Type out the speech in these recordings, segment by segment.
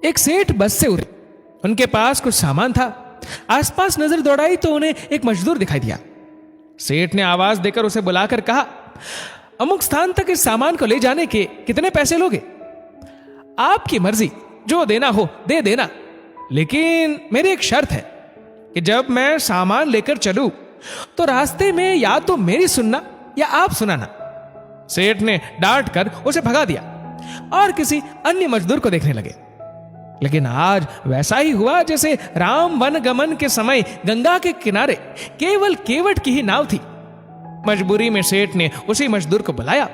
एक सेठ बस से उतरे। उनके पास कुछ सामान था। आसपास नजर दौड़ाई तो उन्हें एक मजदूर दिखाई दिया। सेठ ने आवाज देकर उसे बुलाकर कहा, अमुक स्थान तक इस सामान को ले जाने के कितने पैसे लोगे? आपकी मर्जी, जो देना हो दे देना, लेकिन मेरी एक शर्त है कि जब मैं सामान लेकर चलूं तो रास्ते में या तो मेरी सुनना या आप सुनाना। सेठ ने डांट कर उसे भगा दिया और किसी अन्य मजदूर को देखने लगे। लेकिन आज वैसा ही हुआ जैसे राम वन गमन के समय गंगा के किनारे केवल केवट की ही नाव थी। मजबूरी में सेठ ने उसी मजदूर को बुलाया।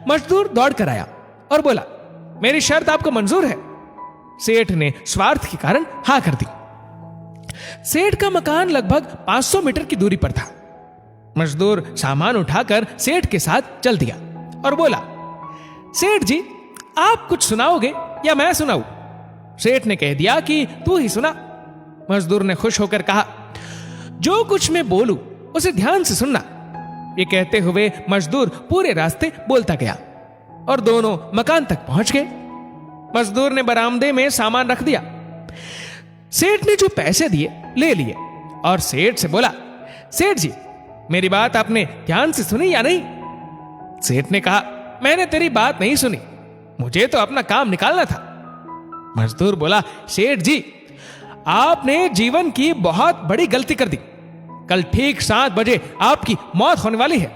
मजदूर दौड़ कर आया और बोला, मेरी शर्त आपको मंजूर है? सेठ ने स्वार्थ के कारण हाँ कर दी। सेठ का मकान लगभग 500 मीटर की दूरी पर था। मजदूर सामान उठाकर सेठ के साथ चल दिया और बोला, सेठ जी, आप कुछ सुनाओगे या मैं सुनाऊं? सेठ ने कह दिया कि तू ही सुना। मजदूर ने खुश होकर कहा, जो कुछ मैं बोलूं उसे ध्यान से सुनना। ये कहते हुए मजदूर पूरे रास्ते बोलता गया और दोनों मकान तक पहुंच गए। मजदूर ने बरामदे में सामान रख दिया। सेठ ने जो पैसे दिए ले लिए और सेठ से बोला, सेठ जी, मेरी बात आपने ध्यान से सुनी या नहीं? सेठ ने कहा, मैंने तेरी बात नहीं सुनी, मुझे तो अपना काम निकालना था। मजदूर बोला, सेठ जी, आपने जीवन की बहुत बड़ी गलती कर दी। कल ठीक 7 बजे आपकी मौत होने वाली है।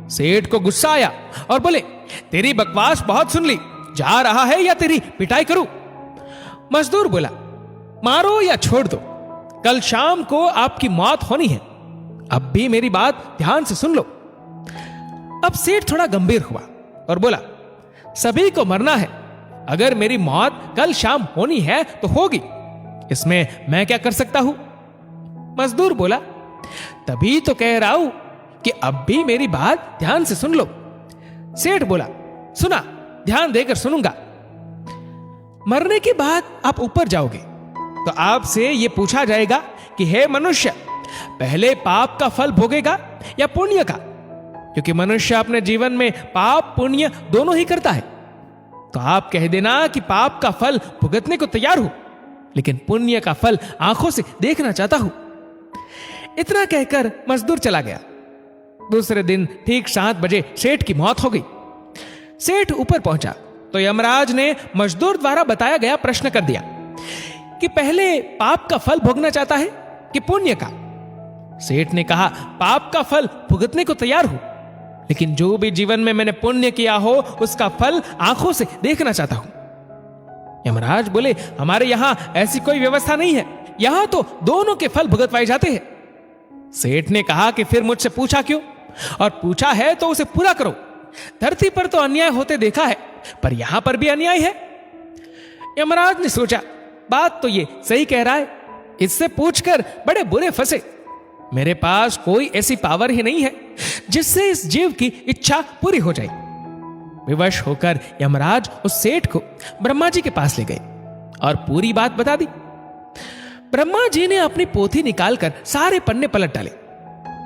सेठ को गुस्सा आया और बोले, तेरी बकवास बहुत सुन ली, जा रहा है या तेरी पिटाई करूं? मजदूर बोला, मारो या छोड़ दो, कल शाम को आपकी मौत होनी है। अब भी मेरी बात ध्यान से सुन लो। अब सेठ थोड़ा गंभीर हुआ और बोला, सभी को मरना है। अगर मेरी मौत कल शाम होनी है तो होगी, इसमें मैं क्या कर सकता हूं? मजदूर बोला, तभी तो कह रहा हूं कि अब भी मेरी बात ध्यान से सुन लो। सेठ बोला, सुना, ध्यान देकर सुनूंगा। मरने के बाद आप ऊपर जाओगे तो आपसे यह पूछा जाएगा कि हे मनुष्य, पहले पाप का फल भोगेगा या पुण्य का? क्योंकि मनुष्य अपने जीवन में पाप पुण्य दोनों ही करता है। तो आप कह देना कि पाप का फल भुगतने को तैयार हूं, लेकिन पुण्य का फल आंखों से देखना चाहता हूं। इतना कहकर मजदूर चला गया। दूसरे दिन ठीक 7 बजे सेठ की मौत हो गई। सेठ ऊपर पहुंचा तो यमराज ने मजदूर द्वारा बताया गया प्रश्न कर दिया कि पहले पाप का फल भोगना चाहता है कि पुण्य का? सेठ ने कहा, पाप का फल भुगतने को तैयार हूं, लेकिन जो भी जीवन में मैंने पुण्य किया हो उसका फल आंखों से देखना चाहता हूं। यमराज बोले, हमारे यहां ऐसी कोई व्यवस्था नहीं है, यहां तो दोनों के फल भुगतवाए जाते हैं। सेठ ने कहा कि फिर मुझसे पूछा क्यों? और पूछा है तो उसे पूरा करो। धरती पर तो अन्याय होते देखा है, पर यहां पर भी अन्याय है। यमराज ने सोचा, बात तो ये सही कह रहा है, इससे पूछकर बड़े बुरे फंसे। मेरे पास कोई ऐसी पावर ही नहीं है जिससे इस जीव की इच्छा पूरी हो जाए। विवश होकर यमराज उस सेठ को ब्रह्मा जी के पास ले गए और पूरी बात बता दी। ब्रह्मा जी ने अपनी पोथी निकालकर सारे पन्ने पलट डाले,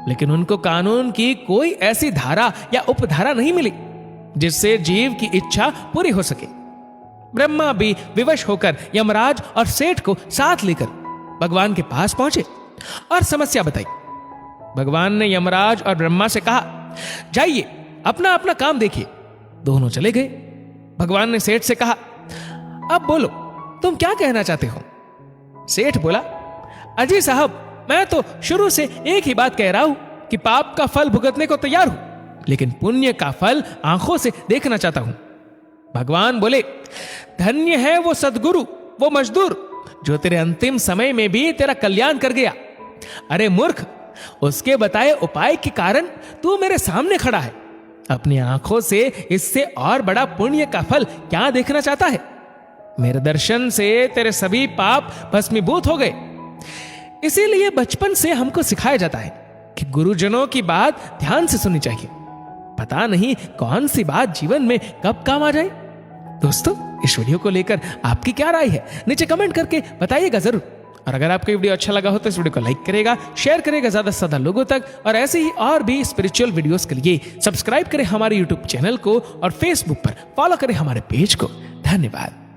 लेकिन उनको कानून की कोई ऐसी धारा या उपधारा नहीं मिली जिससे जीव की इच्छा पूरी हो सके। ब्रह्मा भी विवश होकर यमराज और सेठ को साथ लेकर भगवान के पास पहुंचे और समस्या बताई। भगवान ने यमराज और ब्रह्मा से कहा, जाइए अपना अपना काम देखिए। दोनों चले गए। भगवान ने सेठ से कहा, अब बोलो, तुम क्या कहना चाहते हो? सेठ बोला, अजी साहब, मैं तो शुरू से एक ही बात कह रहा हूं कि पाप का फल भुगतने को तैयार हूं, लेकिन पुण्य का फल आंखों से देखना चाहता हूं। भगवान बोले, धन्य है वो सदगुरु, वो मजदूर जो तेरे अंतिम समय में भी तेरा कल्याण कर गया। अरे मूर्ख, उसके बताए उपाय के कारण तू मेरे सामने खड़ा है। अपनी आंखों से इससे और बड़ा पुण्य का फल क्या देखना चाहता है? मेरे दर्शन से तेरे सभी पाप भस्मीभूत हो गए। इसीलिए बचपन से हमको सिखाया जाता है कि गुरुजनों की बात ध्यान से सुननी चाहिए। पता नहीं कौन सी बात जीवन में कब काम आ जाए। दोस्तों, इस वीडियो को लेकर आपकी क्या राय है, नीचे कमेंट करके बताइएगा जरूर। और अगर आपको वीडियो अच्छा लगा हो तो इस वीडियो को लाइक करेगा, शेयर करेगा ज्यादा से ज्यादा लोगों तक, और ऐसे ही और भी स्पिरिचुअल वीडियोस के लिए सब्सक्राइब करें हमारे यूट्यूब चैनल को और फेसबुक पर फॉलो करें हमारे पेज को। धन्यवाद।